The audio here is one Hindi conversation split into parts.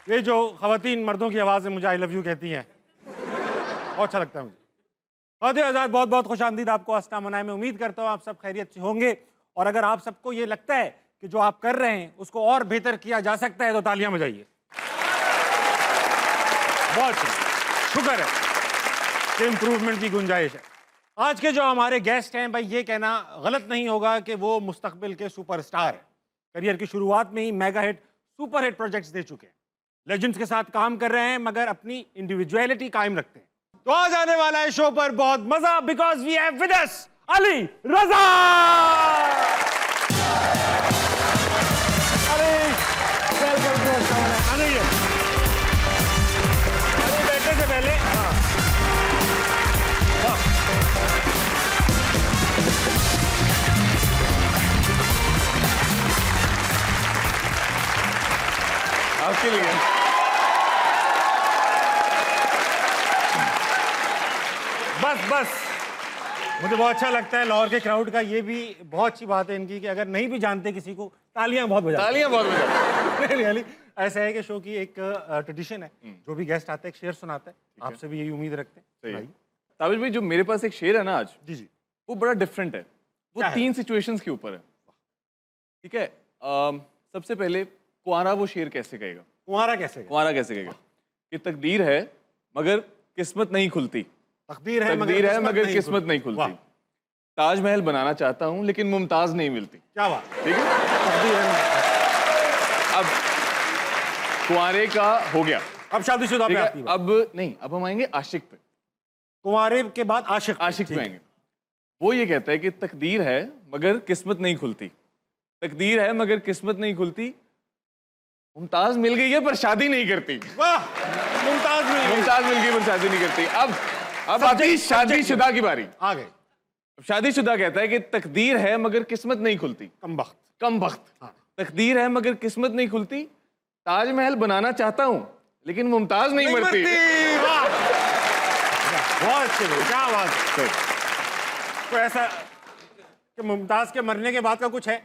ये जो खवातीन मर्दों की आवाज़ में मुझे आई लव यू कहती हैं, बहुत अच्छा लगता है मुझे। बहुत आज़ाद, बहुत बहुत खुश आमदीद आपको आस्था मनाए में। उम्मीद करता हूँ आप सब खैरियत से होंगे, और अगर आप सबको ये लगता है कि जो आप कर रहे हैं उसको और बेहतर किया जा सकता है तो तालियां बजाइए। बहुत शुक्र है कि इम्प्रूवमेंट की गुंजाइश है। आज के जो हमारे गेस्ट हैं भाई, ये कहना गलत नहीं होगा कि वो मुस्तकबिल के सुपरस्टार हैं। करियर की शुरुआत में ही mega hit, super hit projects दे चुके हैं, लेजेंड्स के साथ काम कर रहे हैं, मगर अपनी इंडिविजुअलिटी कायम रखते हैं। तो आज आने वाला है शो पर बहुत मजा, because we have with us Ali Raza. अरे वेलकम टू शो। अली बैठने से पहले आपके लिए बस मुझे बहुत अच्छा लगता है लाहौर के क्राउड का। ये भी बहुत अच्छी बात है इनकी कि अगर नहीं भी जानते किसी को, तालियां बहुत बजाते हैं। तालियां बहुत बजाते हैं। रियली ऐसा है कि शो की एक ट्रेडिशन है, जो भी गेस्ट आता है एक शेर सुनाता है। आपसे भी यही उम्मीद रखते हैं। सही है। भाई ताबिश भाई, जो मेरे पास एक शेर है ना आज, जी जी, वो बड़ा डिफरेंट है। वो क्या है? 3 सिचुएशंस के ऊपर है। ठीक है, सबसे पहले कुंवारा वो शेर कैसे कहेगा? तुम्हारा कैसे है? कुंवारा कैसे कहेगा कि तकदीर है मगर किस्मत नहीं खुलती, तकदीर है मगर किस्मत नहीं खुलती, वाह, ताजमहल बनाना चाहता हूँ लेकिन मुमताज नहीं मिलती। क्या बात। ठीक है, तकदीर है। अब कुंवारे का हो गया। अब शादीशुदा पे ठीक आती है, है। अब नहीं, अब हम आएंगे आशिक पे। कुंवारे के बाद आशिक। आशिक पे ठीक। आएंगे। वो ये कहता है कि तकदीर है मगर किस्मत नहीं खुलती, तकदीर है मगर किस्मत नहीं खुलती, मुमताज मिल गई है पर शादी नहीं करती। वाह, मुमताज मिल गई। मुमताज मिल गई पर शादी नहीं करती। अब आती है शादीशुदा की बारी। आ गए। अब शादीशुदा कहता है कि तकदीर है मगर किस्मत नहीं खुलती, कमबख्त। कम वक्त, हाँ। तकदीर है मगर किस्मत नहीं खुलती, ताजमहल बनाना चाहता हूँ लेकिन मुमताज नहीं मरती। वाह, बहुत अच्छे भाई, क्या बात है। तो ऐसा कि मुमताज के मरने के बाद का कुछ है?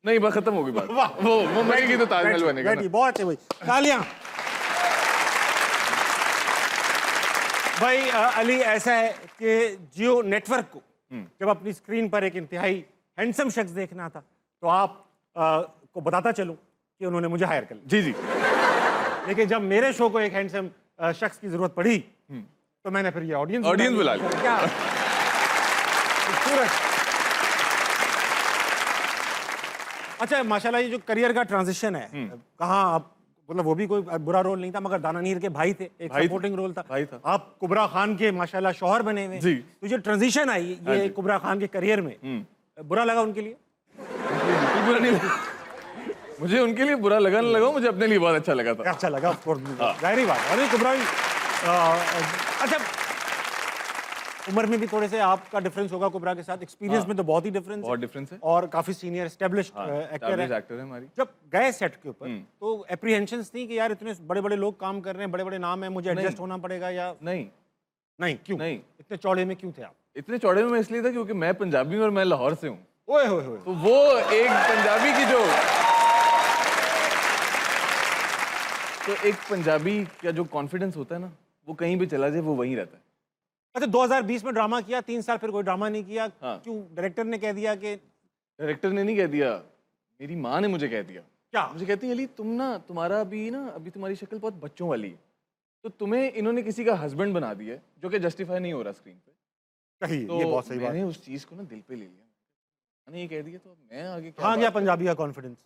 नहीं, बस खत्म हो गई बात। वाह, वो मरेगी तो ताजमहल बनेगा ना। बैठिए, बहुत अच्छे भाई, तालियां। भाई अली, ऐसा है कि जियो नेटवर्क को जब अपनी स्क्रीन पर एक इंतहाई हैंडसम शख्स देखना था, तो आप को बताता चलूं कि उन्होंने मुझे हायर कर लिया। जी जी। लेकिन जब मेरे शो को एक हैंडसम शख्स की जरूरत पड़ी, तो मैंने फिर ये ऑडियंस बुला लिया। क्या खूबसूरत। अच्छा, माशाल्लाह ये जो करियर का ट्रांजिशन है, कहाँ आप, मतलब वो भी कोई बुरा रोल नहीं था, मगर दाना नीर के भाई थे, एक सपोर्टिंग रोल था। भाई था। आप कुबरा खान के माशाल्लाह शौहर बने हुए। जी। तो जो ट्रांजिशन आई ये कुबरा खान के करियर में, बुरा लगा उनके लिए? बिल्कुल बुरा नहीं लगा मुझे, उनके लिए बुरा लगा ना लगा, मुझे अपने लिए बहुत अच्छा लगा था। अच्छा लगा, जाहिर बात। अरे कुबरा भी अच्छा, उम्र में भी थोड़े से आपका डिफरेंस होगा कुबरा के साथ, एक्सपीरियंस में तो बहुत ही डिफरेंस बहुत डिफरेंस है। और काफी सीनियर एस्टेब्लिश्ड एक्टर है। एक्टर है हमारी। जब गए सेट के ऊपर तो एप्रीहेंशंस थी कि यार इतने बड़े बड़े लोग काम कर रहे हैं, बड़े बड़े नाम है, मुझे एडजस्ट होना पड़ेगा या नहीं? नहीं? क्यों नहीं। इतने चौड़े में क्यों थे आप? इतने चौड़े में मैं इसलिए था क्योंकि मैं पंजाबी हूं और मैं लाहौर से हूँ। ओए होए होए। तो वो एक पंजाबी की जो, तो एक पंजाबी का जो कॉन्फिडेंस होता है ना, वो कहीं भी चला जाए वो वहीं रहता है। अच्छा, 2020 में ड्रामा किया, 3 साल फिर कोई ड्रामा नहीं किया। हाँ। क्यों? डायरेक्टर ने कह दिया कि डायरेक्टर ने नहीं कह दिया, मेरी माँ ने मुझे कह दिया। क्या? मुझे कहती है अली, तुम ना, तुम्हारा अभी तुम्हारी शक्ल बहुत बच्चों वाली है, तो तुम्हें इन्होंने किसी का हस्बैंड बना दिया है, जो कि जस्टिफाई नहीं हो रहा स्क्रीन पे। कही, तो ये बहुत सही बात मैंने है। उस चीज को ना दिल पे ले लिया। मैंने ये कह दिया तो मैं आगे क्या हाँ, बात गया करूं? पंजाबी का कॉन्फिडेंस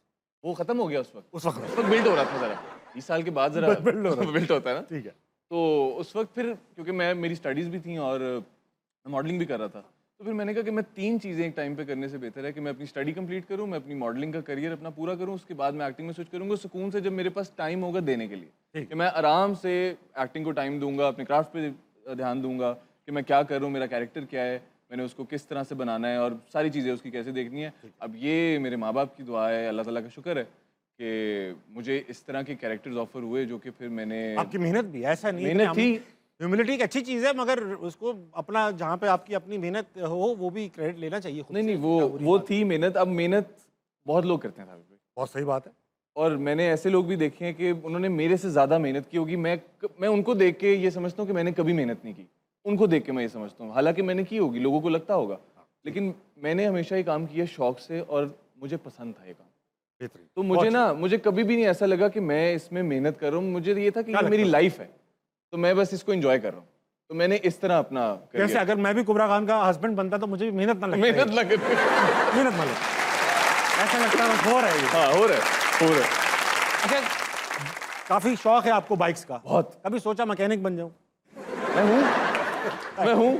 वो खत्म हो गया उस वक्त। उस वक्त। बिल्ड हो रहा था जरा, 20 साल के बाद जरा build हो रहा था। बिल्ड होता है ना। ठीक है। तो उस वक्त फिर क्योंकि मेरी स्टडीज़ भी थी और मैं मॉडलिंग भी कर रहा था, तो फिर मैंने कहा कि मैं 3 चीज़ें एक टाइम पे करने से बेहतर है कि मैं अपनी स्टडी कंप्लीट करूं, मैं अपनी मॉडलिंग का करियर अपना पूरा करूं, उसके बाद मैं एक्टिंग में स्विच करूंगा सुकून से, जब मेरे पास टाइम होगा देने के लिए, कि मैं आराम से एक्टिंग को टाइम दूंगा, अपने क्राफ्ट पे ध्यान दूंगा कि मैं क्या कर रहा हूँ, मेरा कैरेक्टर क्या है, मैंने उसको किस तरह से बनाना है और सारी चीज़ें उसकी कैसे देखनी है। अब ये मेरे माँ बाप की दुआ है, अल्लाह ताला का शुक्र है कि मुझे इस तरह के कैरेक्टर्स ऑफर हुए, जो कि फिर मैंने, आपकी मेहनत भी, ऐसा नहीं है, मेहनत थी। ह्यूमिलिटी एक अच्छी चीज़ है, मगर उसको अपना, जहाँ पे आपकी अपनी मेहनत हो वो भी क्रेडिट लेना चाहिए खुद नहीं से। नहीं, वो थी मेहनत। अब मेहनत बहुत लोग करते हैं साहब, बहुत सही बात है। और मैंने ऐसे लोग भी देखे हैं कि उन्होंने मेरे से ज़्यादा मेहनत की होगी। मैं उनको देख के ये समझता हूँ कि मैंने कभी मेहनत नहीं की, उनको देख के मैं ये समझता हूँ। हालांकि मैंने की होगी, लोगों को लगता होगा, लेकिन मैंने हमेशा ये काम किया शौक से और मुझे पसंद था ये काम। बेहतरीन। तो मुझे कभी भी नहीं ऐसा लगा कि मैं इसमें मेहनत कर रहा हूँ। मुझे ये था कि ये मेरी लाइफ है, तो मैं बस इसको एंजॉय कर रहा हूँ। तो मैंने इस तरह अपना जैसे अगर मैं भी कुबरा खान का हस्बैंड बनता तो मुझे भी मेहनत ना लगती। मेहनत लगे। मेहनत ना लगती, ऐसा लगता है हो रहा है ये। हाँ, हो रहा है। अच्छा, काफी शौक है आपको बाइक्स का, बहुत। कभी सोचा मैकेनिक बन जाऊं? मैं हूँ।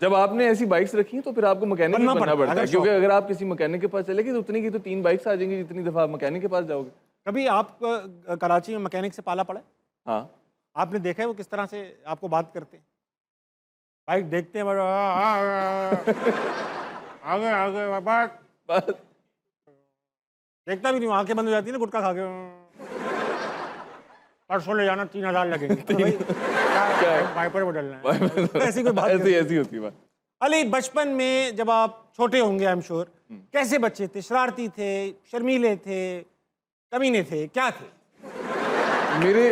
जब आपने ऐसी बाइक्स रखी हैं तो फिर आपको मैकेनिक बनना पड़ता है, क्योंकि अगर आप किसी मैकेनिक के पास चलेंगे तो उतनी की तो 3 बाइक्स आ जाएंगी जितनी दफा आप मैकेनिक के पास जाओगे। कभी आप कराची में मैकेनिक से पाला पड़ा? हाँ, आपने देखा है वो किस तरह से आपको बात करते हैं? बाइक देखते हैं आगे आगे बात देखता भी नहीं हूं, आंखें बंद हो जाती है ना गुटखा खा के। परसों ले जाना 3000 लगेंगे। तो भाई, क्या वाइपर बदलना है, ऐसी कोई बात नहीं। ऐसी होती है बात। अली, बचपन में जब आप छोटे होंगे, आई एम श्योर, कैसे बच्चे थे? शरारती थे, शर्मीले थे, कमीने थे, क्या थे?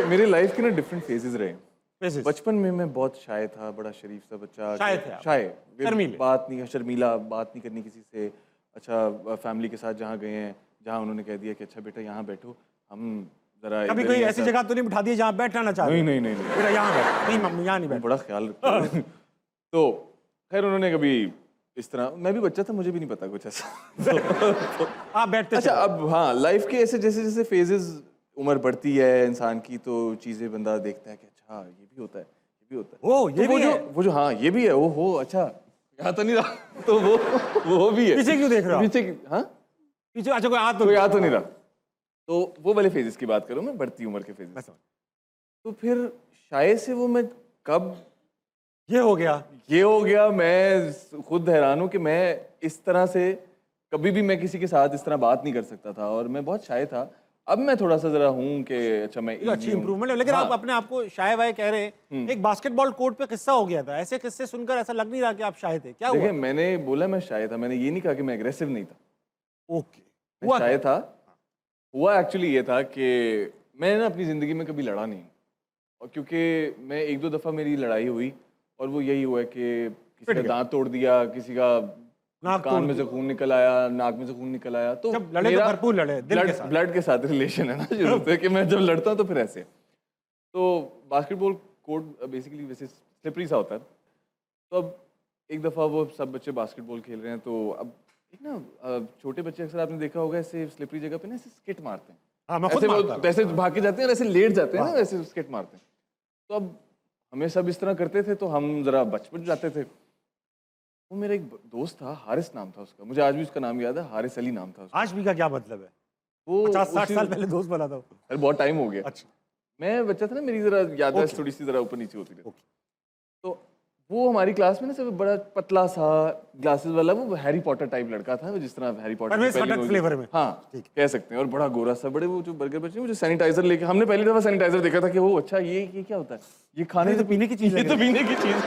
मेरे लाइफ के ना डिफरेंट फेजेस रहे। Phases? बचपन में मैं बहुत शाय था, बड़ा शरीफ सा बच्चा। शाय थे आप? शाय, शर्मीले? बात नहीं, शर्मीला, बात नहीं करनी किसी से। अच्छा, फैमिली के साथ जहाँ गए हैं, जहाँ उन्होंने कह दिया कि अच्छा बेटा यहाँ बैठो, हम जरा कभी कोई ऐसी जगह तो नहीं बिठा दी जहाँ बैठना ना चाहते? नहीं। बेटा यहाँ बैठ, नहीं मम्मी यहाँ नहीं बैठ। बड़ा ख्याल रखता हूँ। तो खैर उन्होंने कभी इस तरह, मैं भी बच्चा था, मुझे भी नहीं पता कुछ ऐसा। आप बैठते अच्छा, अब हाँ, लाइफ के ऐसे जैसे जैसे फेजेस, उम्र बढ़ती है इंसान की, तो चीजें बंदा देखता है कि अच्छा ये भी होता है, ये भी होता है। ओ, ये तो भी है? वो जो हाँ ये भी है, वो हो अच्छा यहाँ तो नहीं रहा। तो वो भी है। पीछे क्यों देख रहे हो? पीछे हाँ, पीछे अच्छा कोई कोई याद तो नहीं रहा। तो वो वाले फेजेस की बात करूँ मैं, बढ़ती उम्र के फेजेस। तो फिर शायद से वो मैं कब ये हो गया, मैं खुद हैरान हूँ कि मैं इस तरह से कभी भी मैं किसी के साथ इस तरह बात नहीं कर सकता था, और मैं बहुत शाय था। अब मैं थोड़ा सा जरा हूँ कि अच्छा मैं ये अच्छी इंप्रूवमेंट है। लेकिन आप अपने आप को शाय वाय कह रहे हैं। एक बास्केटबॉल कोर्ट पे किस्सा हो गया था, ऐसे किस्से सुनकर ऐसा लग नहीं रहा कि आप शाय थे, क्या हुआ? देखिए, मैंने बोला मैं शाय था, मैंने ये नहीं कहा कि मैं एग्रेसिव नहीं था। ओके, मैं शाय था। हुआ एक्चुअली ये था कि मैंने ना अपनी ज़िंदगी में कभी लड़ा नहीं, और क्योंकि मैं 1-2 दफ़ा मेरी लड़ाई हुई, और वो यही हुआ कि किसी का दांत तोड़ दिया, किसी का कान में से खून निकल आया, नाक में से खून निकल आया। तो जब लड़े तो भरपूर लड़े, दिल के साथ। ब्लड के साथ रिलेशन है ना, जरूरत है कि मैं जब लड़ता हूँ तो फिर ऐसे। तो बास्केटबॉल कोर्ट बेसिकली वैसे स्लिपरी सा होता है। तो अब एक दफ़ा वो सब बच्चे बास्केटबॉल खेल रहे हैं, तो अब एक ना छोटे बच्चे, अक्सर आपने देखा होगा, ऐसे स्लिपरी जगह पे ना ऐसे स्किट मारते हैं। हाँ, मैं खुद मारता हूँ। ऐसे भाग के जाते हैं और ऐसे लेट जाते हैं ना, वैसे स्किट मारते हैं। तो अब हमें सब इस तरह करते थे, तो हम जरा बच जाते थे। वो मेरा एक दोस्त था, हारिस नाम था उसका, मुझे आज भी उसका नाम याद है, हारिस अली नाम था उसका। आज भी का क्या मतलब है? वो 50-60 साल पहले दोस्त बना था। अरे बहुत टाइम हो गया। अच्छा, मैं बच्चा था ना, मेरी जरा याददाश्त थोड़ी सी जरा ऊपर नीचे होती थी। तो वो हमारी क्लास में ना सब बड़ा पतला सा ग्लासेस वाला, वो हैरी पॉटर टाइप लड़का था, जिस तरह हैरी पॉटर फ्लेवर में, हाँ कह सकते हैं, और बड़ा गोरा सा, बड़े वो जो बर्गर बच्चे, मुझे सैनिटाइजर लेके, हमने पहली दफा सैनिटाइजर देखा था कि वो अच्छा ये क्या होता है, ये खाने से पीने की चीज, ये तो पीने की चीज।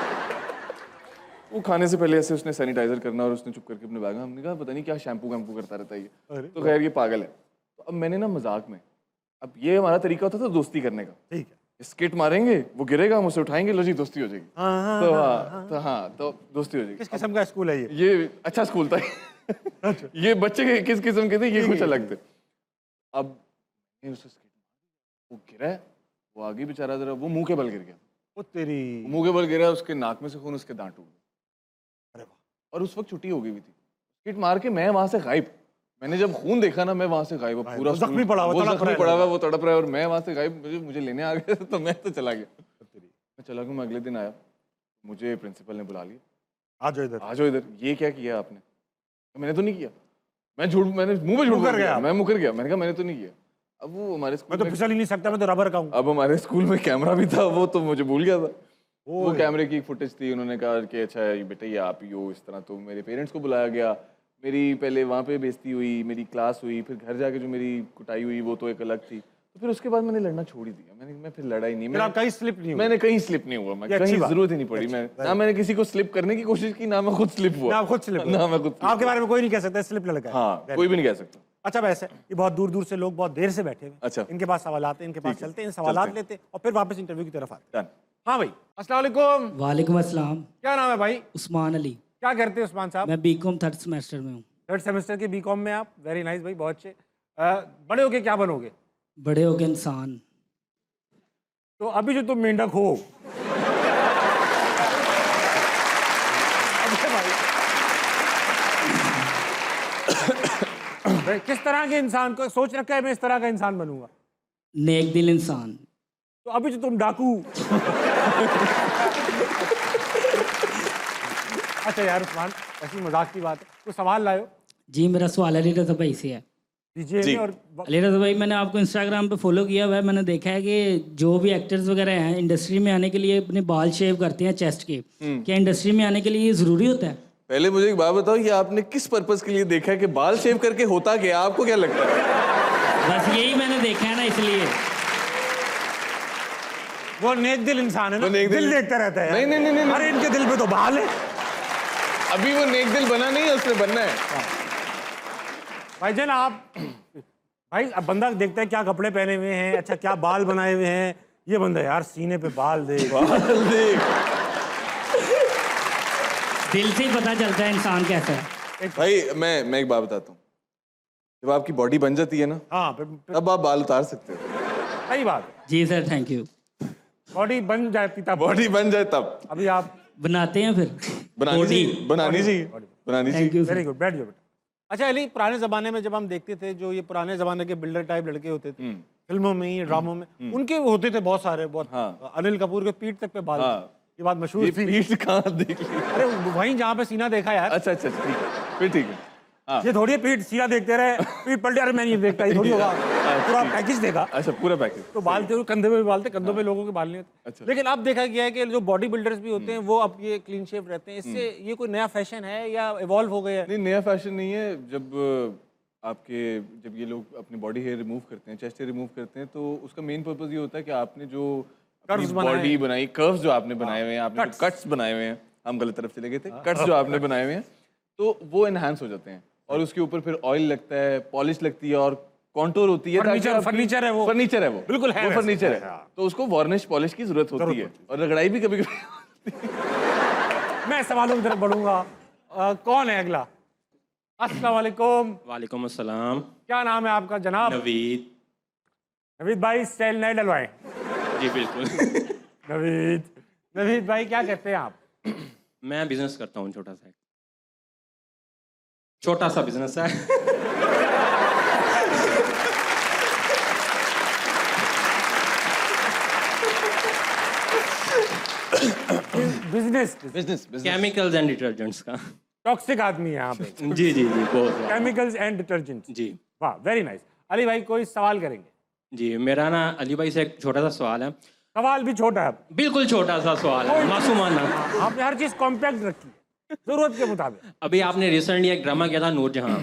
वो खाने से पहले ऐसे उसने सैनिटाइजर करना, और उसने चुप करके अपने बैग में, हमने कहा पता नहीं क्या शैम्पू वैम्पू करता रहता है ये, तो खैर ये पागल है। तो अब मैंने ना मजाक में, अब ये हमारा तरीका होता था दोस्ती करने का, ठीक है, स्किट मारेंगे, वो गिरेगा, हम उसे उठाएंगे, लो जी दोस्ती हो जाएगी। तो दोस्ती हो जाएगी। किस किस्म का स्कूल है ये? ये अच्छा स्कूल था। ये बच्चे किस किस्म के थे, ये कुछ अलग थे। अब उसे वो गिरा है, वो आगे बेचारा जरा, वो मुंह के बल गिर गया। ओ तेरी, मुंह के बल गिरा, उसके नाक में से खून, उसके दांत टूट गए। अरे वाह। और उस वक्त छुट्टी हो गई हुई थी, स्किट मार के मैं वहां से गायब। मैंने जब खून देखा ना, मैं वहां से गायब, पूरा जख्मी पड़ा हुआ, वो तड़प रहा है, और मैं वहां से गायब, मुझे लेने आ गए, तो मैं तो चला गया। मैं चला गया, मैं अगले दिन आया, मुझे प्रिंसिपल ने बुला लिया, आ जाओ इधर, ये क्या किया आपने? मैंने तो नहीं किया, मैंने मुंह पे झूठ बोल गया, मैं मुकर गया, मैंने कहा मैंने तो नहीं किया। अब वो हमारे स्कूल मैं तो फिसल ही नहीं सकता, मैं तो रबर का हूं। अब हमारे स्कूल में कैमरा भी था, वो तो मुझे भूल गया था। वो कैमरे की फुटेज थी, उन्होंने कहा कि अच्छा बेटा ये आप ही हो, इस तरह। तो मेरे पेरेंट्स को बुलाया गया, मेरी पहले वहाँ पे बेइज्जती हुई, मेरी क्लास हुई, फिर घर जाके जो मेरी कुटाई हुई वो तो एक अलग थी। तो फिर उसके बाद मैंने लड़ना छोड़ ही दिया, मैं फिर लड़ा ही नहीं। मैंने कहीं स्लिप नहीं हुआ, मैंने कहीं स्लिप नहीं हुआ, मैं कहीं जरूरत ही नहीं पड़ी, मैं ना मैंने किसी को स्लिप करने की कोशिश की, ना मैं खुद स्लिप हुआ, ना मैं खुद। आपके बारे में कोई नहीं कह सकता स्लिप लड़का है। हाँ, कोई भी नहीं कह सकता। अच्छा वैसे ये बहुत दूर दूर से लोग बहुत देर से बैठे हुए हैं। अच्छा। इनके पास सवाल आते हैं, इनके पास चलते हैं, सवाल लेते हैं और फिर वापस इंटरव्यू की तरफ आते हैं। Done. हाँ भाई, अस्सलाम वालेकुम। वालेकुम अस्सलाम। क्या नाम है भाई? उस्मान अली। क्या करते हैं उस्मान साहब? मैं बीकॉम थर्ड सेमेस्टर में हूँ। थर्ड सेमेस्टर के बीकॉम में आप? वेरी नाइस भाई, बहुत अच्छे। बड़े होके क्या बनोगे? बड़े हो गए इंसान। तो अभी जो तुम मेंढक हो अबे भाई किस तरह के इंसान को सोच रखा है मैं इस तरह का इंसान बनूंगा? नेक दिल इंसान। तो अभी जो तुम डाकू अच्छा यार उस्मान, ऐसी मजाक की बात है, कोई सवाल लायो जी मेरा सवाल अली रज़ा भाई से है। दीजिए जी। और अली रज़ा भाई, मैंने आपको इंस्टाग्राम पे फॉलो किया हुआ है। मैंने देखा है कि जो भी एक्टर्स वगैरह हैं इंडस्ट्री में आने के लिए अपने बाल शेव करते हैं चेस्ट के। क्या इंडस्ट्री में आने के लिए ये ज़रूरी होता है? पहले मुझे एक बात बताओ, ये आपने किस पर्पस के लिए देखा है कि बाल शेव करके होता क्या? आपको क्या लगता है? बस यही मैंने देखा है ना, इसलिए। वो नेक दिल इंसान है ना, वो नेक दिल दिल- देखता रहता है यार। नहीं, नहीं, नहीं, नहीं, अरे इनके दिल पे तो बाल है अभी वो नेक दिल बना नहीं है, उसने बनना है। भाईजान। आप भाई अब बंदा देखता है क्या कपड़े पहने हुए हैं, अच्छा क्या बाल बनाए हुए हैं, ये बंदा यार सीने पे बाल दे। बाल देख। दिल से ही पता चलता है इंसान कैसा है। भाई मैं एक बात बताता हूँ, जब आपकी बॉडी बन जाती है ना, हाँ तब आप बाल उतार सकते हो। सही बात है, जी सर, थैंक यू। बॉडी बन जाती तब। बॉडी बन जाए तब अभी आप बनाते हैं फिर बनानी बॉडी। चाहिए, बनानी चाहिए, बनानी थैंक चाहिए। You very sir. गुड, बैठ जाओ बेटा। अच्छा अली, पुराने जमाने में जब हम देखते थे, जो ये पुराने जमाने के बिल्डर टाइप लड़के होते थे फिल्मों में ही, ड्रामों में, उनके होते थे बहुत सारे, बहुत। हाँ। अनिल कपूर के पीठ तक पे बाल हाँ। थे। ये बात मशहूर ये थी। पीठ कहाँ देख ली? अरे वहीं जहाँ पे सीना देखा यार। अच्छा अच्छा, ठीक है, फिर ठीक है। हाँ। ये थोड़ी है पीठ सीधा देखते रहे, पीठ पलटे, अरे मैं नहीं देखता, ये थोड़ी होगा। पूरा पैकेज देखा। अच्छा, पूरा पैकेज। तो बाल थे, कंधे पे भी बाल थे, कंधों पे लोगों के बाल नहीं होते। अच्छा। लेकिन अब देखा गया है कि जो बॉडी बिल्डर्स भी होते हैं वो अब ये क्लीन शेव रहते हैं। इससे ये कोई नया फैशन है या इवॉल्व हो गया है? नहीं, नया फैशन नहीं है। जब ये लोग अपनी बॉडी हेयर रिमूव करते हैं, चेस्ट हेयर रिमूव करते हैं, तो उसका मेन पर्पस ये होता है कि आपने जो Curves बनाए बॉडी हैं। बनाई, कर्व्स जो आपने बनाए हुए हैं, आपने Cuts। कट्स बनाए हुए हैं, हम गलत तरफ चले गए थे, कट्स जो आपने बनाए हुए हैं, तो वो एनहांस हो जाते हैं और उसके ऊपर फिर ऑयल लगता है, पॉलिश लगती है और कॉन्टोर होती है। फर्नीचर है वो। फर्नीचर है वो, बिल्कुल है वो वैसे। फर्नीचर है। हाँ। तो उसको वार्निश पॉलिश की जरूरत होती है और रगड़ाई भी कभी कभी। मैं सवालों की तरफ बढ़ूंगा। कौन है अगला? अस्सलाम वालेकुम। वालेकुम अस्सलाम। क्या नाम है आपका जनाब? नवीद। नवीद भाई स्टाइल नहीं डलवाए। जी बिल्कुल। नवीद भाई क्या कहते हैं आप? मैं बिजनेस करता हूँ, छोटा सा बिजनेस है। Business business chemicals and detergents का। टॉक्सिक आदमी है यहाँ पे। जी जी जी, बहुत ज़्यादा। Chemicals and detergents. जी वाह, वेरी नाइस। अली भाई कोई सवाल करेंगे? जी, मेरा ना अली भाई से एक छोटा सा सवाल है, सवाल भी छोटा है। बिल्कुल छोटा सा सवाल है, मासूमाना। आपने हर चीज कॉम्पैक्ट रखी है, जरूरत के मुताबिक। अभी आपने रिसेंटली एक ड्रामा किया था नूरजहां,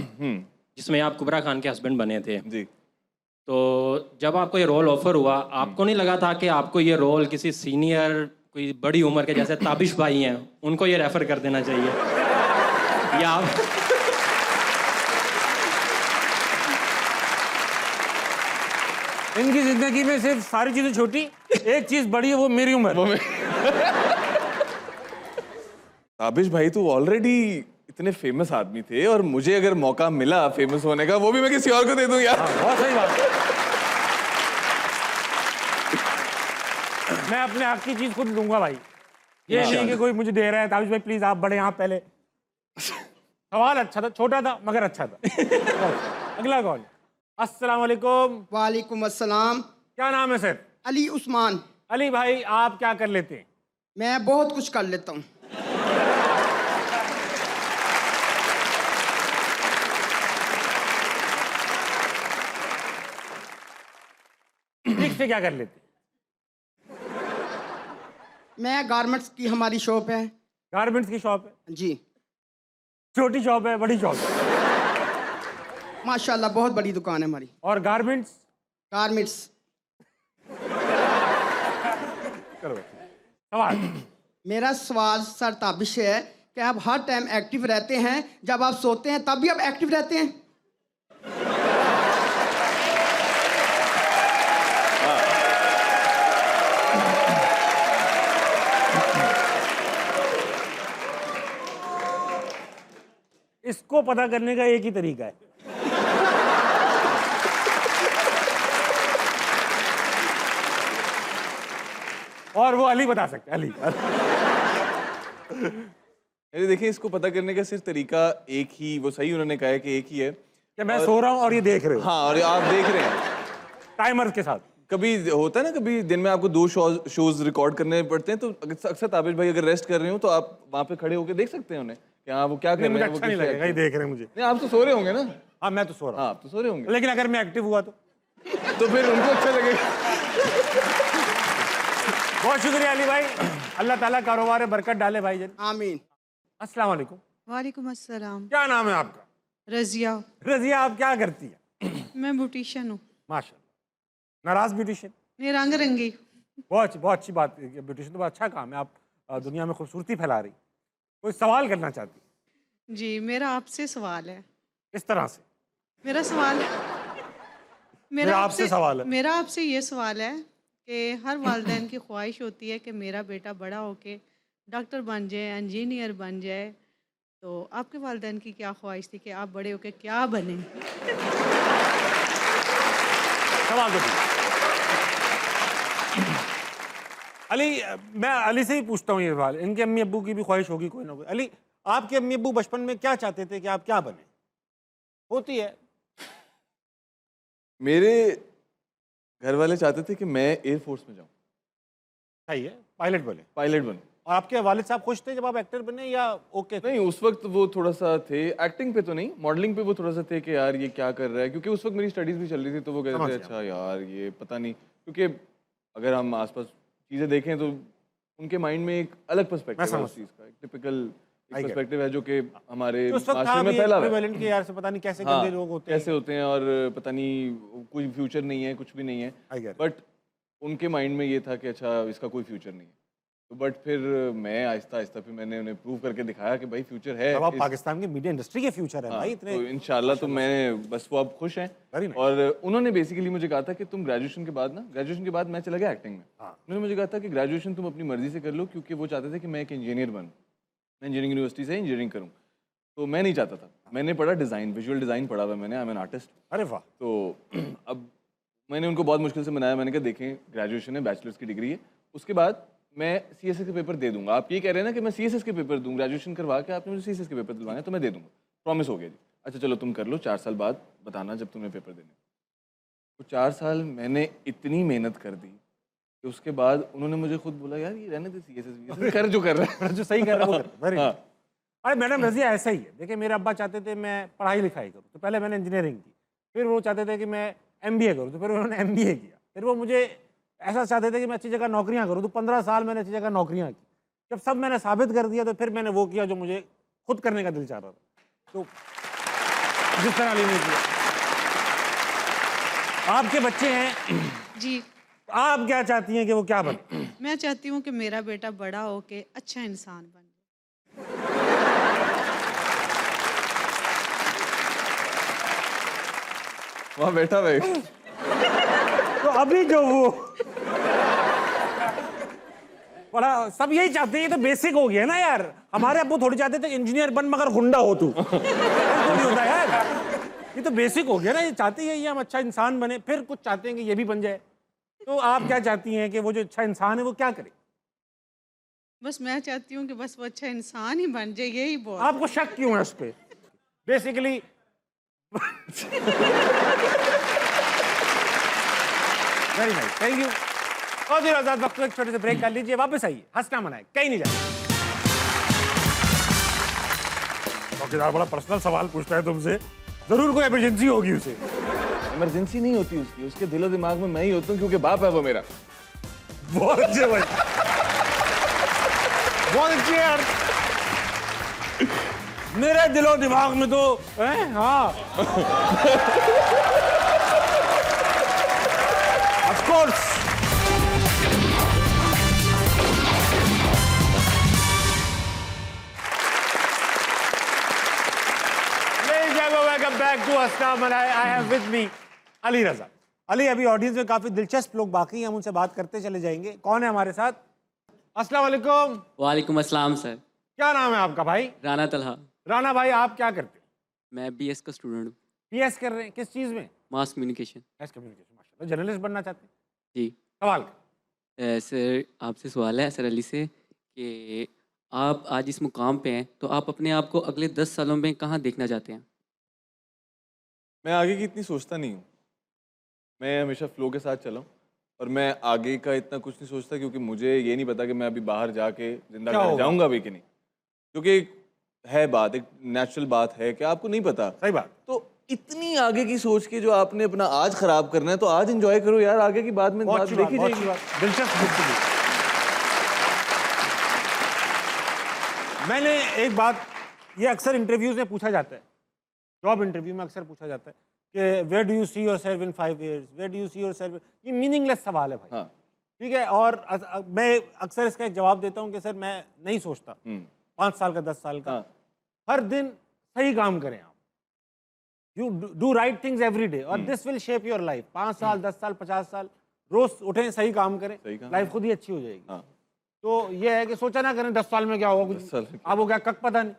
जिसमें आप कुबरा खान के हस्बैंड बने थे। जी। तो जब आपको ये रोल ऑफर हुआ, आपको नहीं लगा था कि आपको ये रोल किसी सीनियर, कोई बड़ी उम्र के जैसे ताबिश भाई हैं, उनको ये रेफर कर देना चाहिए, या आप इनकी जिंदगी में सिर्फ सारी चीजें छोटी, एक चीज बड़ी है, वो मेरी उम्र। ताबिश भाई तो ऑलरेडी इतने फेमस आदमी थे और मुझे अगर मौका मिला फेमस होने का, वो भी मैं किसी और को दे दूं यार। बहुत सही बात है। मैं अपने हक की चीज खुद लूंगा भाई, ये नहीं कि कोई मुझे दे रहा है। ताबिश भाई प्लीज आप बड़े यहाँ पहले। सवाल अच्छा था, छोटा था मगर अच्छा था। अगला कौन? अस्सलाम वालेकुम। वालेकुम अस्सलाम। क्या नाम है सर? अली उस्मान। अली भाई आप क्या कर लेते हैं? मैं बहुत कुछ कर लेता हूँ। ठीक से क्या कर लेते हैं? मैं गारमेंट्स की हमारी शॉप है। गारमेंट्स की शॉप है? जी छोटी शॉप है, बड़ी शॉप है? माशाल्लाह बहुत बड़ी दुकान है हमारी। और गारमेंट्स? गारमेंट्स। करो सवाल। मेरा सवाल सर ताबिश से है कि आप हर टाइम एक्टिव रहते हैं, जब आप सोते हैं तब भी आप एक्टिव रहते हैं? को पता करने का एक ही तरीका है, और वो अली बता सकते हैं। अली अरे देखिए, इसको पता करने का सिर्फ तरीका एक ही, वो सही उन्होंने कहा है कि एक ही है कि मैं सो रहा हूँ और ये देख रहे हो हाँ, और आप देख रहे हैं। टाइमर के साथ। कभी होता है ना, कभी दिन में आपको 2 शोज रिकॉर्ड करने पड़ते हैं, तो अक्सर ताबिश भाई अगर रेस्ट कर रहे हो तो आप वहाँ पे खड़े होकर देख सकते हैं उन्हें कि हाँ वो क्या कर नहीं, रहे मुझे हैं, वो अच्छा नहीं किस लगेगा ये देख रहे हैं मुझे। नहीं, आप तो सो रहे होंगे ना। हाँ मैं तो सो रहा हूँ, हाँ, आप तो सो रहे होंगे, लेकिन अगर मैं एक्टिव हुआ तो तो फिर उनको अच्छा लगेगा। बहुत शुक्रिया अली भाई, अल्लाह ताला कारोबार में बरकत डाले भाई जन। आमीन। अस्सलाम वालेकुम, वालेकुम अस्सलाम। क्या नाम है आपका? रज़िया। रजिया, आप क्या करती है? मैं ब्यूटिशियन हूँ। माशाल्लाह, नाराज ब्यूटिशियन, मैं रंग रंगी। बहुत अच्छी बात है। ब्यूटिशियन तो बहुत अच्छा काम है, आप दुनिया में खूबसूरती फैला रही। कोई सवाल करना चाहती है? जी, मेरा आपसे सवाल है। इस तरह से मेरा सवाल मेरा आपसे सवाल है। मेरा आपसे ये सवाल है कि हर वालिदैन की ख्वाहिश होती है कि मेरा बेटा बड़ा होके डॉक्टर बन जाए, इंजीनियर बन जाए। तो आपके वालिदैन की क्या ख्वाहिश थी कि आप बड़े होके क्या बने? सवाल तो ठीक। अली, मैं अली से ही पूछता हूँ ये सवाल। इनके अम्मी अब्बू की भी ख्वाहिश होगी कोई ना कोई। अली, आपके अम्मी अब्बू बचपन में क्या चाहते थे कि आप क्या बने? होती है। मेरे घर वाले चाहते थे कि मैं एयरफोर्स में जाऊँ, सही है, पायलट बने। पायलट बनूँ। और आपके वालिद साहब खुश थे जब आप एक्टर बने या ओके थे? नहीं, उस वक्त वो थोड़ा सा थे, एक्टिंग पे तो नहीं, मॉडलिंग पे वो थोड़ा सा थे कि यार ये क्या कर रहा है, क्योंकि उस वक्त मेरी स्टडीज भी चल रही थी, तो वो कहते समझ थे गया। अच्छा यार ये पता नहीं, क्योंकि अगर हम आसपास चीज़ें देखें तो उनके माइंड में एक अलग पर्सपेक्टिव है समझ उस चीज़ का, एक typical I get it. Perspective है जो कि हमारे तो उस वक्त माशरे था में भी फैला हुआ है। equivalent कि यार से पता नहीं कैसे हाँ, गंदे लोग होते हैं। कैसे होते हैं और पता नहीं कोई फ्यूचर नहीं है, कुछ भी नहीं है, I get it. बट उनके माइंड में ये था कि अच्छा इसका कोई फ्यूचर नहीं है। तो बट फिर मैं आहिस्ता आहिस्ता फिर मैंने उन्हें प्रूव करके दिखाया कि भाई फ्यूचर है। अब आप इस- पाकिस्तान की मीडिया इंडस्ट्री के फ्यूचर है हाँ, भाई इतने। तो इंशाल्लाह तो मैंने बस वो अब खुश हैं। Very nice. और उन्होंने बेसिकली मुझे कहा था कि तुम ग्रेजुएशन के बाद मैं चला गया एक्टिंग में। हाँ। उन्होंने मुझे कहा था कि ग्रेजुएशन तुम अपनी मर्जी से कर लो, क्योंकि वो चाहते थे कि मैं एक इंजीनियर बनूँ, मैं इंजीनियरिंग यूनिवर्सिटी से इंजीनियरिंग करूँ। तो मैं नहीं चाहता था, मैंने पढ़ा डिज़ाइन, विजुअल डिज़ाइन पढ़ा हुआ मैंने, आई एम एन आर्टिस्ट। अरे वाह। तो अब मैंने उनको बहुत मुश्किल से मनाया, मैंने कहा देखें ग्रेजुएशन है, बैचलर्स की डिग्री है, उसके बाद मैं CSS के पेपर दे दूंगा। आप ये कह रहे हैं ना कि मैं CSS के पेपर दूँ, ग्रेजुएशन करवा के आपने मुझे CSS के पेपर दिलवाने, तो मैं दे दूंगा, प्रॉमिस हो गया जी। अच्छा चलो तुम कर लो, 4 साल बाद बताना जब तुम्हें पेपर देने। तो 4 साल मैंने इतनी मेहनत कर दी कि उसके बाद उन्होंने मुझे खुद बोला यार ये रहने दे, CSS कर जो कर रहा है। जो सही कर रहा है वो कर। वेरी हाँ। गुड। अरे मैडम रजिया ऐसा ही है। देखिए मेरे अब्बा चाहते थे मैं पढ़ाई लिखाई करूँ, तो पहले मैंने इंजीनियरिंग की, फिर वो चाहते थे कि मैं MBA करूँ, तो फिर उन्होंने MBA किया, फिर वो मुझे ऐसा चाहते थे कि मैं अच्छी जगह नौकरियाँ करूँ, तो 15 साल मैंने अच्छी जगह नौकरियाँ की। जब सब मैंने साबित कर दिया तो फिर मैंने वो किया जो मुझे खुद करने का दिल चाह रहा था, तो जिस तरह अली ने किया। आपके बच्चे हैं, जी, आप क्या चाहती हैं कि वो क्या बने? मैं चाहती हूँ कि मेरा बेटा बड़ा होके अच्छा इंसान बन जाए। वहाँ बैठा भाई। तो अभी जो वो बड़ा सब यही चाहते हैं, ये तो बेसिक हो गया ना यार। हमारे अब्बू थोड़ी चाहते थे इंजीनियर बन मगर गुंडा हो तू। थोड़ी होता है यार, ये तो बेसिक हो गया ना। ये चाहते हैं ये हम अच्छा इंसान बने, फिर कुछ चाहते हैं कि ये भी बन जाए। तो आप क्या चाहती हैं कि वो जो अच्छा इंसान है वो क्या करे? बस मैं चाहती हूँ कि बस वो अच्छा इंसान ही बन जाए, यही बहुत। आपको शक क्यों है उस पर? Basically very nice, thank you. और फिर आजाद वक्त एक छोटे से ब्रेक कर लीजिए, वापस आइए, हंसना मनाए, कहीं नहीं जाए। चौकीदार बड़ा पर्सनल सवाल पूछता है तुमसे, जरूर कोई इमरजेंसी होगी उसे। इमरजेंसी नहीं होती उसकी, उसके दिलो दिमाग में मैं ही होता हूँ, क्योंकि बाप है वो मेरा। बहुत अच्छे भाई, बहुत अच्छे यार। मेरे दिलो दिमाग में तो हाँ of course. Welcome back to हंसना मनाए। I have with me Ali Raza. Ali, अभी ऑडियंस में काफी दिलचस्प लोग बाकी हैं, हम उनसे बात करते चले जाएंगे। कौन है हमारे साथ? अस्सलाम वालेकुम। वालेकुम अस्सलाम सर। क्या नाम है आपका भाई? राना तलहा। राणा भाई, आप क्या करते हैं? मैं बीएस का स्टूडेंट हूँ, पीएस कर रहे हैं किस चीज़ में? Mass communication. मैस कम्युनिकेशन, माशाल्लाह। जर्नलिस्ट बनना चाहते हैं? जी। सवाल। सर आपसे सवाल है सर अली से कि आप आज इस मुकाम पे हैं तो आप अपने आप को अगले 10 सालों में कहाँ देखना चाहते हैं? मैं आगे की इतनी सोचता नहीं हूँ। मैं हमेशा फ्लो के साथ चला हूँ और मैं आगे का इतना कुछ नहीं सोचता, क्योंकि मुझे ये नहीं पता कि मैं अभी बाहर जाके जिंदा क्या घर होगा? जाऊंगा भी कि नहीं। क्योंकि एक है बात, एक नेचुरल बात है कि आपको नहीं पता। सही बात। तो इतनी आगे की सोच के जो आपने अपना आज खराब करना है, तो आज एंजॉय करो यार, आगे की बाद में बहुत बात अच्छी बात, देखी बहुत अच्छी जाएगी। बात। दिलचस्प गुफ्तगू। मैंने एक बात, ये अक्सर इंटरव्यूज में पूछा जाता है, जॉब इंटरव्यू में अक्सर पूछा जाता है कि where do you see yourself इन 5 years, where do you see yourself. ये मीनिंगलेस सवाल है भाई। हाँ। ठीक है, और मैं अक्सर इसका एक जवाब देता हूँ कि सर मैं नहीं सोचता 5 साल का, 10 साल का। हाँ। हर दिन सही काम करें आप, you do right things every day और this will shape your life. 5 साल, 10 साल, 50 साल, रोज उठें, सही काम करें, सही काम लाइफ खुद ही अच्छी हो जाएगी। हाँ। तो ये है कि सोचा ना करें 10 साल में क्या होगा, 10 साल कुछ में आपको क्या कक पता नहीं।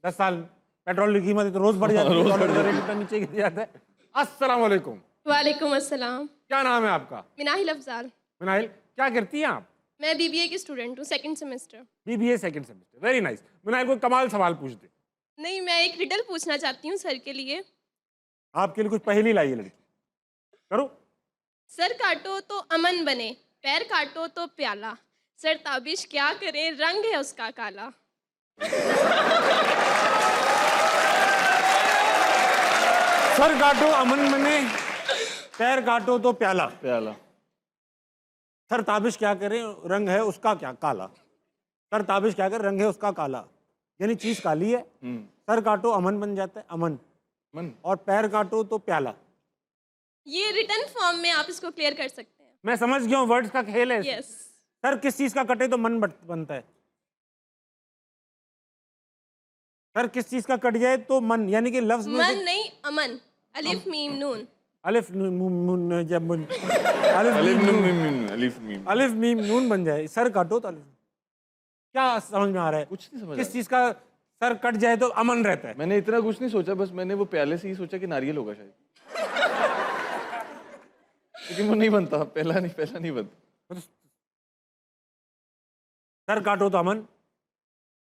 10 साल में पेट्रोल की कीमत तो रोज बढ़ जाती है, डॉलर का रेट इतना नीचे गिर जाता है। अस्सलाम वालेकुम, वालेकुम अस्सलाम। क्या नाम है आपका? मिनाहिल अफजाल। मिनाइल, क्या करती हैं आप? मैं बीबीए की स्टूडेंट हूँ, second semester. BBA second semester, very nice. मिनाइल को कमाल सवाल पूछ दे। नहीं, मैं एक रिडल पूछना चाहती हूँ सर के लिए। आपके लिए कुछ पहेली लाई है लड़की, करो। सर काटो तो अमन बने, पैर काटो तो प्याला, सर ताबिश क्या करें, रंग है उसका काला। सर काटो अमन बने, पैर काटो तो प्याला, प्याला। सर ताबिश क्या करें, रंग है उसका क्या काला। सर ताबिश क्या करें, रंग है उसका काला, यानी चीज काली है। सर काटो अमन बन जाता है, अमन। मन। और पैर काटो तो प्याला। ये रिटर्न फॉर्म में आप इसको क्लियर कर सकते हैं। मैं समझ गया हूँ, वर्ड्स का खेल है। यस। सर किस चीज का कटे तो मन बनता है? सर किस चीज का कट जाए तो मन, यानी कि लफ्ज में मन से नहीं, अमन। अलिफ मीम नून। अलिफ जब अलिफ मीम नून बन जाए, सर काटो तो अलिफ। क्या समझ में आ रहा है? कुछ नहीं समझ किस आया। चीज का सर कट जाए तो अमन रहता है? मैंने इतना कुछ नहीं सोचा, बस मैंने वो प्याले से ही सोचा कि नारियल होगा शायद। लेकिन वो नहीं बनता, पहला नहीं बनता। सर काटो तो अमन,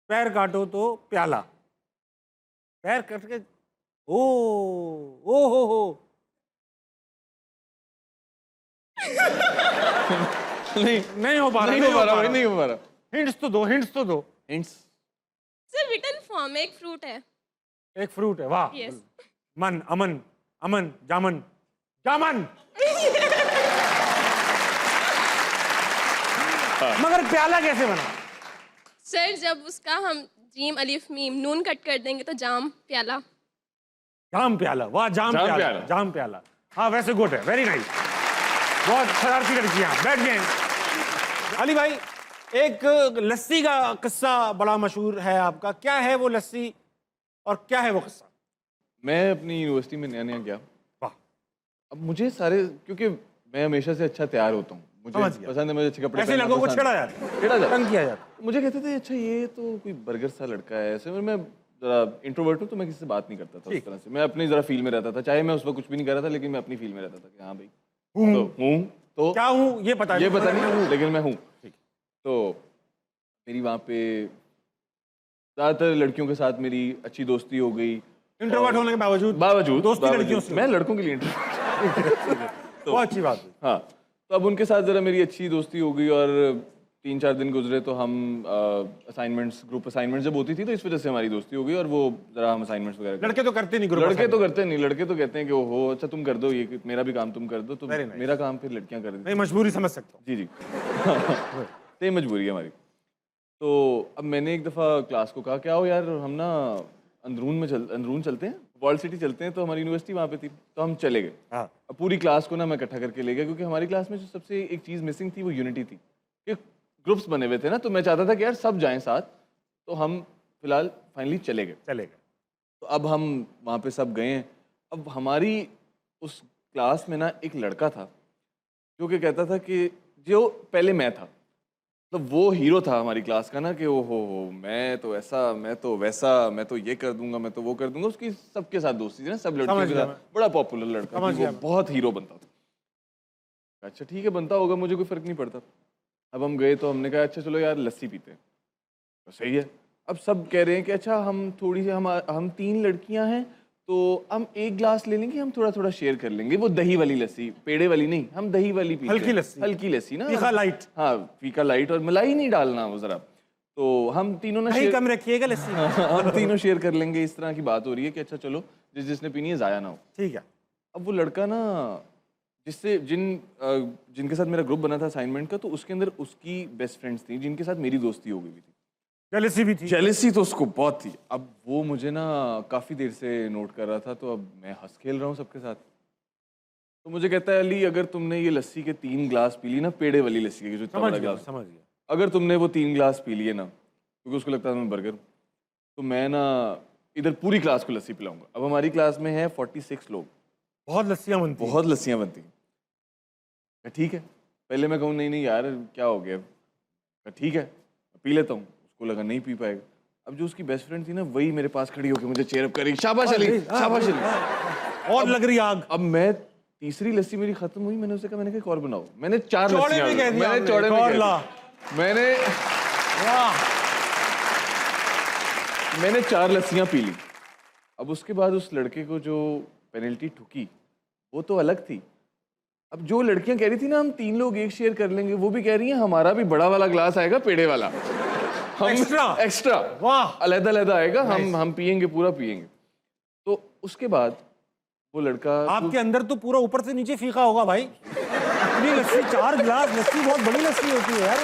पैर काटो तो प्याला। पैर कट के ओ हो नहीं हो पा रहा, नहीं हो पा रहा भाई, नहीं हो पा रहा। हिंट्स तो दो, हिंट्स तो दो। हिंट्स। सर रिटर्न फॉर्म में एक फ्रूट है। एक फ्रूट है, वाह। यस। मन, अमन, अमन, जामन, जामन। मगर प्याला कैसे बना? सर जब उसका हम जीम अलिफ मीम नून कट कर देंगे तो जाम प्याला। जाम प्याला, वाह, जाम जाम प्याला, प्याला। जाम प्याला। हाँ वैसे गुड है, वेरी नाइस। बहुत शरारती लड़कियां, बैठ गए। अली भाई, एक लस्सी का किस्सा बड़ा मशहूर है आपका, क्या है वो लस्सी और क्या है वो किस्सा? मैं अपनी यूनिवर्सिटी में नया गया। वाह। अब मुझे सारे, क्योंकि मैं हमेशा से अच्छा तैयार होता हूँ, मुझे समझ गया। पसंद है, मुझे अच्छे कपड़े ऐसे पहनना लोगों को पसंद छेड़ा है। जाता है, छेड़ा जाता है। तंग किया जाता है। मुझे कहते थे अच्छा ये तो कोई बर्गर सा लड़का है, ऐसे में मैं जरा इंट्रोवर्ट हूँ तो मैं किसी से बात नहीं करता था उस तरह से। मैं अपनी जरा फील में रहता था, चाहे मैं उस वक्त कुछ भी नहीं कर रहा था, लेकिन मैं अपनी फील में रहता था कि हाँ भाई तो क्या हूँ ये पता ये पता मैं नहीं, हूँ। लेकिन मैं हूँ। तो मेरी वहाँ पे ज़्यादातर लड़कियों के साथ मेरी अच्छी दोस्ती हो गई। इंट्रोवर्ट होने के बावजूद दोस्ती लड़कियों से? मैं लड़कों के लिए बहुत अच्छी बात है। हाँ, तो अब उनके साथ ज़रा मेरी अच्छी दोस्ती हो गई और 3-4 दिन गुजरे तो हम असाइनमेंट्स, ग्रुप असाइनमेंट्स जब होती थी तो इस वजह से हमारी दोस्ती हो गई और वो ज़रा हम असाइनमेंट्स वगैरह लड़के तो करते नहीं, ग्रुप लड़के तो करते नहीं, लड़के तो कहते हैं कि ओहो अच्छा तुम कर दो, ये मेरा भी काम तुम कर दो, तो Very nice. मेरा काम फिर लड़कियां कर देती। नहीं, मजबूरी समझ सकता हूँ। जी जी तो ये मजबूरी है हमारी। तो अब मैंने एक दफ़ा क्लास को कहा क्या हो यार, हम ना अंदरून चलते हैं, वर्ल्ड सिटी चलते हैं। तो हमारी यूनिवर्सिटी वहाँ पे थी, तो हम चले गए। हाँ। अब पूरी क्लास को ना मैं इकट्ठा करके ले गया, क्योंकि हमारी क्लास में जो सबसे एक चीज़ मिसिंग थी वो यूनिटी थी, कि ग्रुप्स बने हुए थे ना, तो मैं चाहता था कि यार सब जाएं साथ। तो हम फिलहाल फाइनली चले गए। तो अब हम वहाँ पे सब गए हैं। अब हमारी उस क्लास में ना एक लड़का था जो कि कहता था कि जो पहले मैं था, तो वो हीरो था हमारी क्लास का ना कि ओ हो मैं तो ऐसा, मैं तो वैसा, मैं तो ये कर दूंगा, मैं तो वो कर दूंगा। उसकी सबके साथ दोस्ती थी ना, सब लड़कियों समझ के गया साथ, मैं। बड़ा पॉपुलर लड़का समझ था, गया वो मैं। बहुत हीरो बनता था। अच्छा ठीक है, बनता होगा, मुझे कोई फर्क नहीं पड़ता। अब हम गए तो हमने कहा अच्छा चलो यार लस्सी पीते हैं। तो सही है। अब सब कह रहे हैं कि अच्छा हम थोड़ी सी हम 3 लड़कियां हैं तो हम एक ग्लास ले लेंगे, हम थोड़ा थोड़ा शेयर कर लेंगे। वो दही वाली लस्सी, पेड़े वाली नहीं, हम दही वाली पीते हल्की हैं। लस्सी। हल्की लस्सी ना, तीखा लाइट। हाँ फीका लाइट, और मलाई नहीं डालना वो जरा। तो हम तीनों ना दही कम रखिएगा लस्सी में। हम तीनों शेयर कर लेंगे। इस तरह की बात हो रही है कि अच्छा चलो जिसने पीनी है जाया ना हो। ठीक है। अब वो लड़का ना जिनके साथ मेरा ग्रुप बना था असाइनमेंट का, तो उसके अंदर उसकी बेस्ट फ्रेंड्स थी जिनके साथ मेरी दोस्ती हो गई थी। जेलसी भी थी। जेलसी तो उसको बहुत थी। अब वो मुझे ना काफ़ी देर से नोट कर रहा था, तो अब मैं हंस खेल रहा हूँ सबके साथ। तो मुझे कहता है अली अगर तुमने ये लस्सी के 3 ग्लास पी ली ना, पेड़े वाली लस्सी के जो इतना समझ बड़ा गया, ग्लास, समझ गया। अगर तुमने वो 3 ग्लास पी लिए ना, क्योंकि उसको लगता था मैं बर्गर हूँ, तो मैं ना इधर पूरी क्लास को लस्सी पिलाऊंगा। अब हमारी क्लास में है 46 लोग, बहुत लस्सियां बनती हैं। बहुत लस्सियाँ बनती हैं। कहा, ठीक है। पहले मैं कहूँ नहीं नहीं यार क्या हो गया, कहा, ठीक है पी लेता हूँ। उसको लगा नहीं पी पाएगा। अब जो उसकी बेस्ट फ्रेंड थी ना, वही मेरे पास खड़ी होकर मुझे चेयर अप करेगी, शाबाश अली, शाबाश अली। और लग रही आग। अब मैं तीसरी लस्सी मेरी खत्म हुई, मैंने उसे कहा, मैंने कहा एक और बनाओ। मैंने 4 चौड़े लस्सियां में कह दिया मैंने आपने, चौड़े एक में और कह ला। दिया। मैंने वाह। मैंने 4 लस्सियां पी ली। अब उसके बाद उस लड़के को जो पेनल्टी ठुकी वो तो अलग थी। अब जो लड़कियां कह रही थी ना हम 3 लोग एक शेयर कर लेंगे, वो भी कह रही हैं हमारा भी बड़ा वाला ग्लास आएगा पेड़े वाला, हम एक्स्ट्रा वाह। अलग अलग आएगा, हम पियेंगे, पूरा पियेंगे। तो उसके बाद वो लड़का आपके अंदर तो पूरा ऊपर से नीचे फीका होगा भाई। इतनी लस्सी, 4 गिलास लस्सी, बहुत बड़ी लस्सी होती है यार।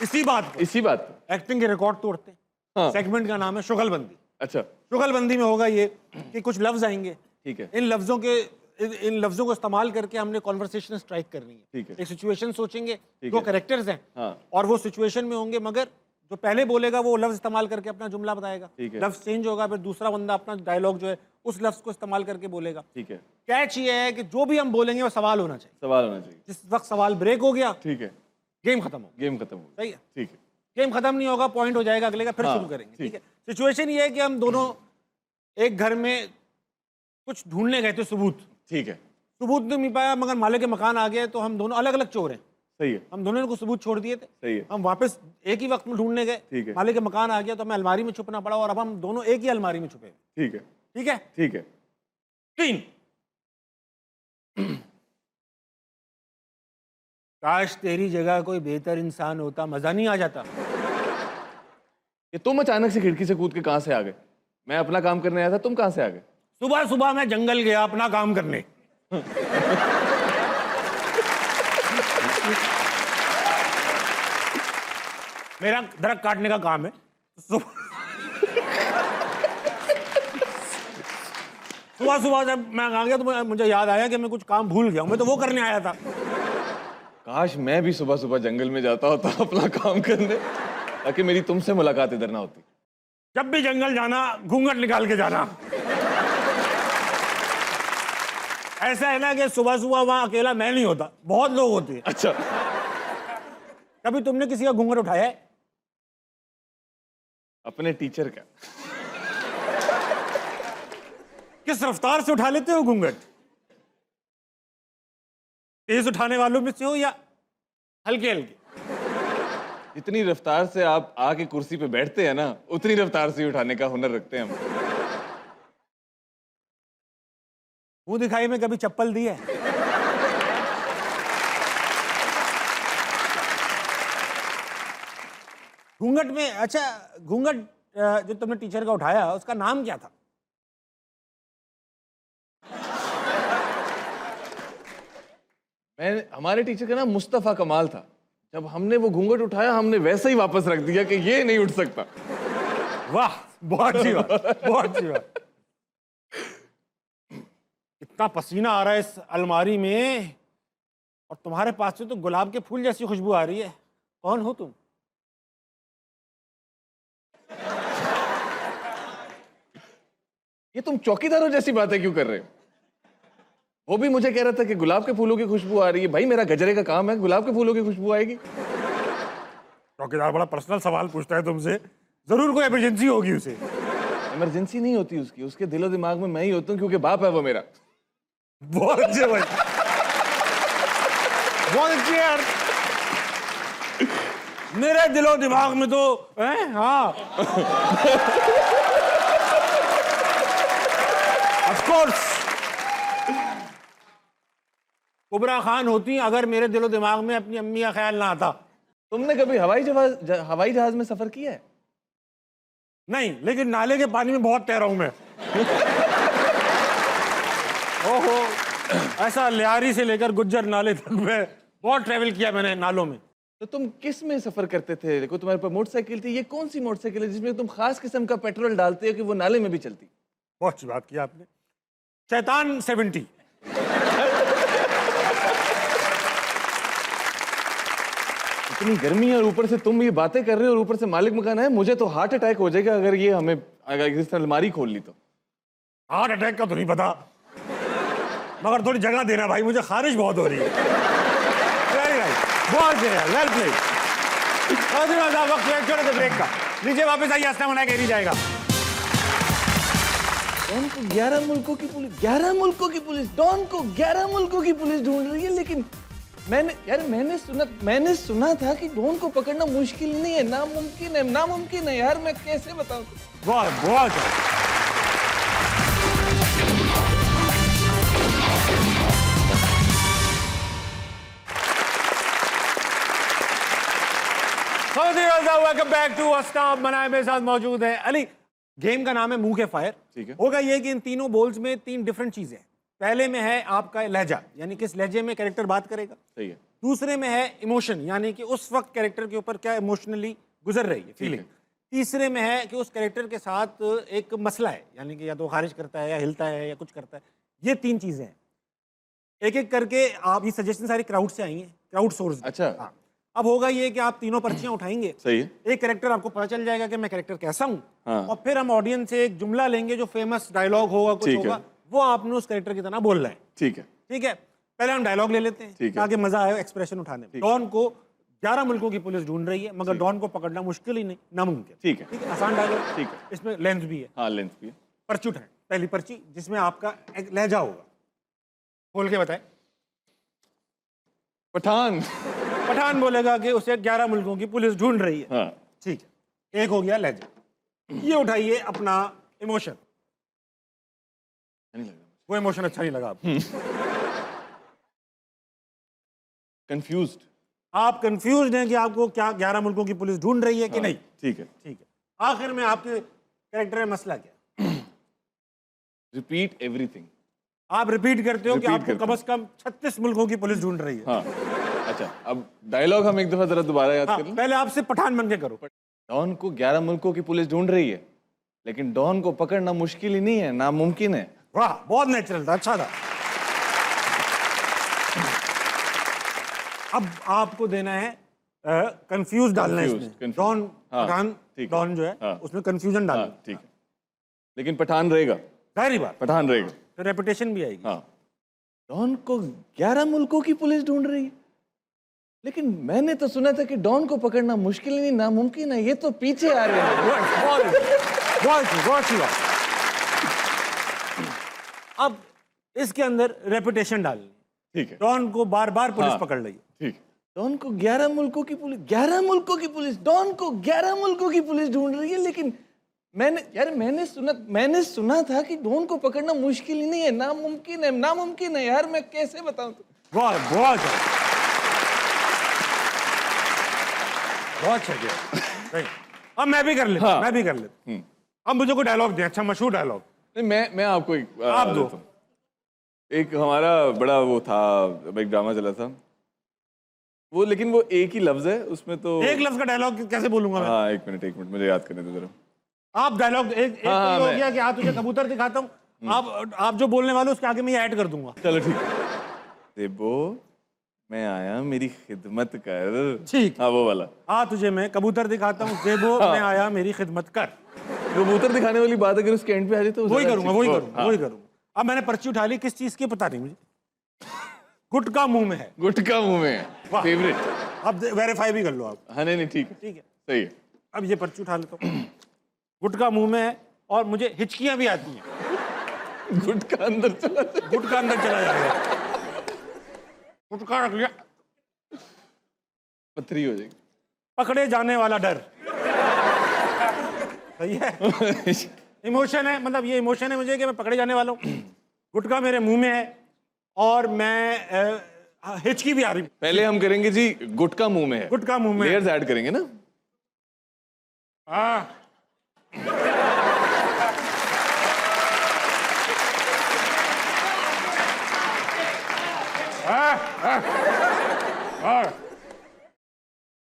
इसी बात पे एक्टिंग के रिकॉर्ड तोड़ते हैं। हाँ। सेगमेंट का नाम है शुगलबंदी। अच्छा शुगलबंदी में होगा ये कि कुछ लफ्ज आएंगे, ठीक है, इन लफ्जों को इस्तेमाल करके हमने कॉन्वर्सेशन स्ट्राइक करनी है। ठीक है, एक सिचुएशन सोचेंगे, ठीक 2 है। कैरेक्टर्स हैं, हाँ और वो सिचुएशन में होंगे, मगर जो पहले बोलेगा वो लफ्ज इस्तेमाल करके अपना जुमला बताएगा। ठीक है। लफ्ज चेंज होगा, फिर दूसरा बंदा अपना डायलॉग जो है उस लफ्ज को इस्तेमाल करके बोलेगा। ठीक है, कैच ये है कि जो भी हम बोलेंगे वो सवाल होना चाहिए। सवाल होना चाहिए। जिस वक्त सवाल ब्रेक हो गया, ठीक है, गेम खत्म हो गया। गेम खत्म हो गई। सही है। ठीक है, गेम खत्म नहीं होगा, पॉइंट हो जाएगा अगले का, फिर हाँ, शुरू करेंगे। ठीक ठीक है। सिचुएशन ये है कि हम दोनों एक घर में कुछ ढूंढने गए थे, सबूत ठीक है, नहीं मिल पाया, मगर मालिक के मकान आ गए, तो हम दोनों अलग अलग चोर हैं। सही है, हम दोनों ने कुछ सबूत छोड़ दिए थे। सही है, हम वापस एक ही वक्त में ढूंढने गए, ठीक है। मालिक के मकान आ गया, तो हमें अलमारी में छुपना पड़ा, और अब हम दोनों एक ही अलमारी में छुपे हैं। ठीक है, ठीक है। ठीक है। 3 काश तेरी जगह कोई बेहतर इंसान होता, मजा नहीं आ जाता। ये तुम अचानक से खिड़की से कूद के कहां से आ गए? मैं अपना काम करने आया था, तुम कहां से आ गए? सुबह सुबह मैं जंगल गया अपना काम करने। मेरा दरख्त काटने का काम है। सुबह सुबह जब मैं आ गया तो मुझे याद आया कि मैं कुछ काम भूल गया हूं, मैं तो वो करने आया था। काश मैं भी सुबह सुबह जंगल में जाता होता अपना काम करने, ताकि मेरी तुमसे मुलाकात इधर ना होती। जब भी जंगल जाना घूंघट निकाल के जाना। ऐसा है ना कि सुबह सुबह वहां अकेला मैं नहीं होता, बहुत लोग होते हैं। अच्छा, कभी तुमने किसी का घूंघट उठाया है? अपने टीचर का। किस रफ्तार से उठा लेते हो घूंघट? तेज उठाने वालों में से हो या हल्के हल्के? जितनी रफ्तार से आप आके कुर्सी पे बैठते हैं ना, उतनी रफ्तार से ही उठाने का हुनर रखते हैं हम। मुंह दिखाई में कभी चप्पल दी है? घूंघट में, अच्छा घूंघट जो तुमने टीचर का उठाया उसका नाम क्या था? हमारे टीचर का नाम मुस्तफा कमाल था। जब हमने वो घूंघट उठाया, हमने वैसे ही वापस रख दिया कि ये नहीं उठ सकता। वाह, बहुत अच्छी बात, बहुत अच्छी बात। इतना पसीना आ रहा है इस अलमारी में, और तुम्हारे पास से तो गुलाब के फूल जैसी खुशबू आ रही है। कौन हो तुम? ये तुम चौकीदारों जैसी बातें क्यों कर रहे हो? वो भी मुझे कह रहा था कि गुलाब के फूलों की खुशबू आ रही है। भाई मेरा गजरे का काम है, गुलाब के फूलों की खुशबू आएगी। चौकीदार बड़ा पर्सनल सवाल पूछता है तुमसे, जरूर कोई इमरजेंसी होगी उसे। इमरजेंसी नहीं होती उसकी, उसके दिलो दिमाग में मैं ही होता हूँ, क्योंकि बाप है वो मेरा। बहुत अच्छे भाई, बहुत अच्छे यार। मेरे दिलो दिमाग में तो हाँ ऑफ कोर्स कुबरा खान होती अगर मेरे दिलो दिमाग में अपनी अम्मी का ख्याल ना आता। तुमने कभी हवाई जहाज में सफर किया है? नहीं, लेकिन नाले के पानी में बहुत तैरा हूं मैं। ओहो, ऐसा लियारी से लेकर गुज्जर नाले तक मैं बहुत ट्रेवल किया मैंने नालों में। तो तुम किस में सफर करते थे? देखो तुम्हारे पास मोटरसाइकिल थी, ये कौन सी मोटरसाइकिल है जिसमें तुम खास किस्म का पेट्रोल डालते हो कि वो नाले में भी चलती? बहुत अच्छी बात की आपने। शैतान 70। इतनी गर्मी है और ऊपर से तुम ये बातें कर रहे हो और ऊपर से मालिक मकान है। मुझे तो हार्ट अटैक हो जाएगा अगर ये हमें अगर इस अलमारी खोल ली तो। हार्ट अटैक का तो नहीं पता, मगर थोड़ी जगह देना भाई, मुझे खारिश बहुत हो रही है। वेरी नाइस, बहुत वेल प्लेड। वक्त है छोटे से ब्रेक का। नीचे वापस आइए, आस्था मना के नहीं जाएगा। डॉन को 11 मुल्कों की पुलिस, 11 मुल्कों की पुलिस, डॉन को 11 मुल्कों की पुलिस ढूंढ रही है। लेकिन मैंने सुना था कि डॉन को पकड़ना मुश्किल नहीं है, नामुमकिन है यार। मैं कैसे बताऊं? बहुत बहुत वेलकम बैक टू अस्ताब मनाए। मेरे साथ मौजूद है अली। गेम का नाम है मुंह के फायर। ठीक है। होगा ये कि इन तीनों बोल्स में 3 डिफरेंट चीजें हैं। पहले में है आपका लहजा, यानी किस लहजे में कैरेक्टर बात करेगा। सही है। दूसरे में है इमोशन, यानी कि उस वक्त कैरेक्टर के ऊपर क्या इमोशनली गुजर रही है फीलिंग। तीसरे में है कि उस कैरेक्टर के साथ एक मसला है, यानी कि या तो खारिज करता है या हिलता है या कुछ करता है। ये 3 चीजें हैं। एक एक करके आप, ये सजेशन सारी क्राउड से आई हैं, क्राउड सोर्स। अच्छा। हाँ। अब होगा ये कि आप तीनों पर्चियां उठाएंगे। सही है। एक कैरेक्टर आपको पता चल जाएगा कि मैं कैरेक्टर कैसा हूँ। हाँ। और फिर हम ऑडियंस से एक जुमला लेंगे जो फेमस डायलॉग होगा, कुछ ठीक है। होगा, वो आपने उस कैरेक्टर की तरह बोलना है। ठीक है। ठीक है, पहले हम डायलॉग ले लेते हैं ठीक है। ताकि मजा आए एक्सप्रेशन उठाने में। डॉन को 11 मुल्कों की पुलिस ढूंढ रही है, मगर डॉन को पकड़ना मुश्किल ही नहीं, नामुमकिन। ठीक है। ठीक है, आसान डायलॉग। ठीक है। इसमें लेंथ भी है। हाँ, लेंथ भी है। पर्ची उठाएं, पहली पर्ची जिसमें आपका एक लहजा होगा। खोल के बताएं। पठान। पठान बोलेगा कि उसे 11 मुल्कों की पुलिस ढूंढ रही है। हाँ। ठीक है, एक हो गया लहजा। ये उठाइए अपना इमोशन। नहीं लग रहा। वो इमोशन अच्छा नहीं लगा आपको। कंफ्यूज्ड। आप कंफ्यूज्ड हैं कि आपको क्या 11 मुल्कों की पुलिस ढूंढ रही है कि नहीं। ठीक है। ठीक है, आखिर में आपके कैरेक्टर में मसला क्या? Repeat everything. आप रिपीट करते हो कि Repeat आपको करते कम से कम 36 मुल्कों की पुलिस ढूंढ रही है। हाँ। अच्छा, अब डायलॉग हम एक दफा जरा दोबारा याद हाँ, कर लें। पहले आपसे पठान बन के करो। डॉन को 11 मुल्कों की पुलिस ढूंढ रही है, लेकिन डॉन को पकड़ना मुश्किल ही नहीं है, नामुमकिन है। वाह, बहुत नेचुरल था, अच्छा था। अब आपको देना है कंफ्यूज डालना है इसमें। confused। डॉन हाँ, पठान, ठीक है। डॉन जो है हाँ। उसमें कंफ्यूजन डालना। हाँ, ठीक है। लेकिन पठान रहेगा। सारी बात, पठान रहेगा। तो रेपुटेशन भी आएगी। हाँ। डॉन को 11 मुल्कों की पुलिस ढूंढ रही है, लेकिन मैंने तो सुना था कि डॉन को पकड़ना मुश्किल ही नहीं, नामुमकिन है। ये तो पीछे आ रहे हैं। बहुत अच्छी बात। अब इसके अंदर रेपुटेशन डालनी। ठीक है। डॉन को बार बार पुलिस हाँ। पकड़ रही है। ठीक है। डॉन को 11 मुल्कों की पुलिस, 11 मुल्कों की पुलिस, डॉन को 11 मुल्कों की पुलिस ढूंढ रही है, लेकिन मैंने सुना था कि डॉन को पकड़ना मुश्किल ही नहीं है, नामुमकिन है यार। मैं कैसे बताऊं? बहुत अच्छा किया। सही। अब मैं भी कर लेता हूं, हाँ। मैं भी कर लेता हूं। अब मुझे कोई डायलॉग दे, अच्छा मशहूर डायलॉग। नहीं, मैं आपको एक आप दो। देता हूं। एक हमारा बड़ा वो था, एक ड्रामा चला था वो, लेकिन वो एक ही लफ्ज है उसमें। तो एक लफ्ज का डायलॉग कैसे बोलूंगा मैं? हाँ, एक मिनट मुझे याद करने दो जरा। आप डायलॉग एक हाँ, तो हो मैं- गया कि हाँ तुझे कबूतर दिखाता हूँ। आप जो बोलने वाले हो उसके आगे मैं ये ऐड कर दूंगा। चलो ठीक है। देबो, मैं आया मेरी खिदमत कर। ठीक। हाँ, वो वाला। हाँ, तुझे मैं कबूतर दिखाता हूँ, जेबो मैं आया मेरी खिदमत कर। कबूतर दिखाने वाली बात अगर उसके एंड पे आ जाए तो वही ज्यादा करूंगा, अच्छी- वही और- करूंगा, हाँ। वही करूंगा। अब मैंने पर्ची उठा ली, किस चीज की पता नहीं मुझे। गुटका मुंह में है। गुटका मुंह में है, वाह। फेवरेट। अब वेरीफाई भी कर लो आप। हाँ नहीं ठीक है, ठीक है, सही है। अब ये पर्ची उठा लेता हूँ। गुटका मुंह में है और मुझे हिचकियां भी आती हैं। गुटका अंदर चला जाए। गुटका अंदर चला जाएगा। गुटका रख लिया, पथरी हो जाएगी। पकड़े जाने वाला डर। सही है, इमोशन है, मतलब ये इमोशन है मुझे कि मैं पकड़े जाने वाला हूँ। गुटका मेरे मुंह में है और मैं हिचकी भी आ रही। पहले हम करेंगे जी गुटका मुंह में है। गुटका मुंह में है। लेयर्स ऐड करेंगे ना। हाँ।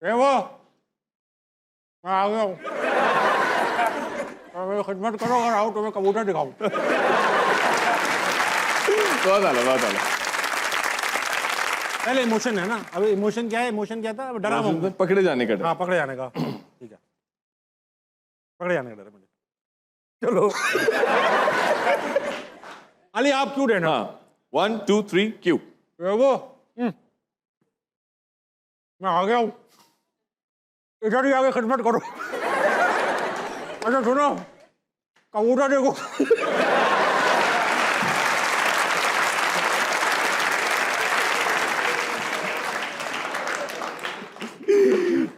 ये वो मैं आ गया हूँ। मेरी खिदमत करो, अगर आओ तो मैं कबूतर दिखाऊं। बहुत आला, बहुत आला। पहले इमोशन है ना, अब इमोशन क्या है? इमोशन क्या था? डरा हुआ हूं। पकड़े जाने का डर। हाँ, पकड़े जाने का। ठीक है, पकड़े जाने का डर है मुझे। चलो अली आप क्यों देना? हाँ 1 2 3 क्यू। वो मैं आ गया हूँ, इधर ही आगे खिदमत करो। अच्छा सुनो, कबूतर देखो।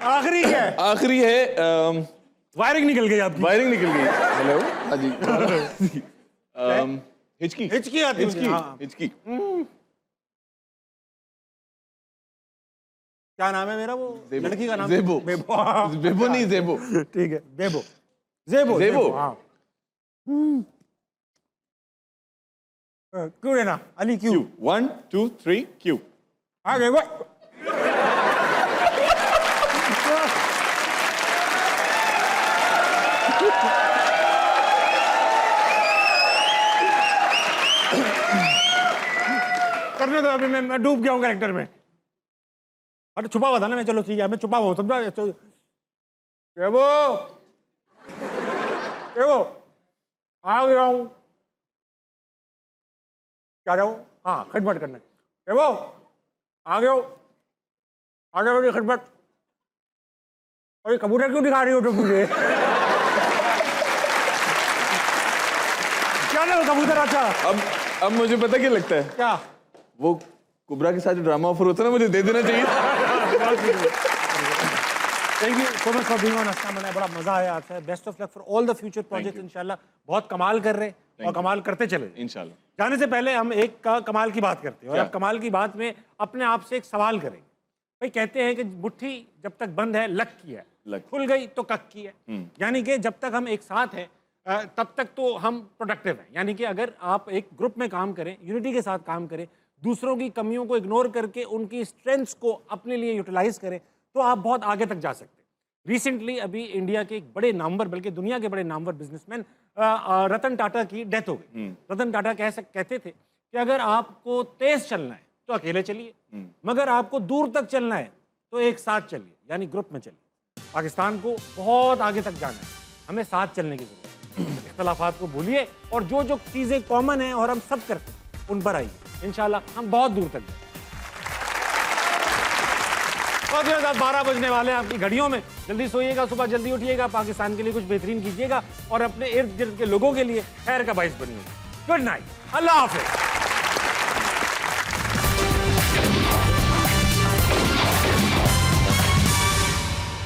आखिरी क्या है? आखिरी है वायरिंग निकल गई आपकी। वायरिंग निकल गई। हेलो हाँ जी। हिचकी। हिचकी आती है मुझे, हिचकी। हाँ। हिचकी। क्या नाम है मेरा वो लड़की का नाम? जेबो। बेबो। बेबो नहीं, जेबो। ठीक है, बेबो। जेबो। जेबो। हाँ। क्यों लेना अली? क्यों? 1 2 3 क्यू। हाँ जेबो। करने दो, अभी मैं डूब गया हूँ कैरेक्टर में। अरे छुपा हुआ था ना मैं, चलो ठीक है, मैं छुपा हुआ हूँ, समझा? वो आ गया हूँ, क्या जाऊँ? हाँ, खिदमत करने। वो आ गया हूँ, आ जाओ मेरी खिदमत। अरे कबूतर क्यों दिखा रही हो तुम मुझे? क्या ना कबूतर? अच्छा अब मुझे पता क्या लगता है, क्या? वो कुबरा के साथ जो ड्रामा ऑफर होता है ना, मुझे दे देना चाहिए। Thank you so much for being on अस्ता मना, बड़ा मजा आया आपसे। Best of luck for all the future projects. इंशाल्लाह बहुत कमाल कर रहे हैं और कमाल करते चले। इंशाल्लाह। जाने से पहले हम एक कमाल की बात करते हैं, और क्या? अब कमाल की बात में अपने आप से एक सवाल करेंगे। भाई कहते हैं कि मुट्ठी जब तक बंद है लक की है, खुल गई तो कक की है। यानी कि जब तक हम एक साथ हैं तब तक तो हम प्रोडक्टिव हैं। यानी कि अगर आप एक ग्रुप में काम करें, यूनिटी के साथ काम करें, दूसरों की कमियों को इग्नोर करके उनकी स्ट्रेंथ्स को अपने लिए यूटिलाइज करें, तो आप बहुत आगे तक जा सकते हैं। रिसेंटली अभी इंडिया के एक बड़े नामवर, बल्कि दुनिया के बड़े नामवर बिजनेसमैन रतन टाटा की डेथ हो गई। रतन टाटा कहते थे कि अगर आपको तेज चलना है तो अकेले चलिए, मगर आपको दूर तक चलना है तो एक साथ चलिए, यानी ग्रुप में चलिए। पाकिस्तान को बहुत आगे तक जाना है, हमें साथ चलने की जरूरत है। इख्तलाफात को भूलिए और जो जो चीज़ें कॉमन हैं और हम सब करते हैं उन पर आइए, इंशाल्लाह हम बहुत दूर तक जाएंगे। 12 बजने वाले हैं आपकी घड़ियों में। जल्दी सोइएगा, सुबह जल्दी उठिएगा, पाकिस्तान के लिए कुछ बेहतरीन कीजिएगा और अपने इर्द गिर्द के लोगों के लिए खैर का बाइस बनिएगा। गुड नाइट, अल्लाह हाफिज़।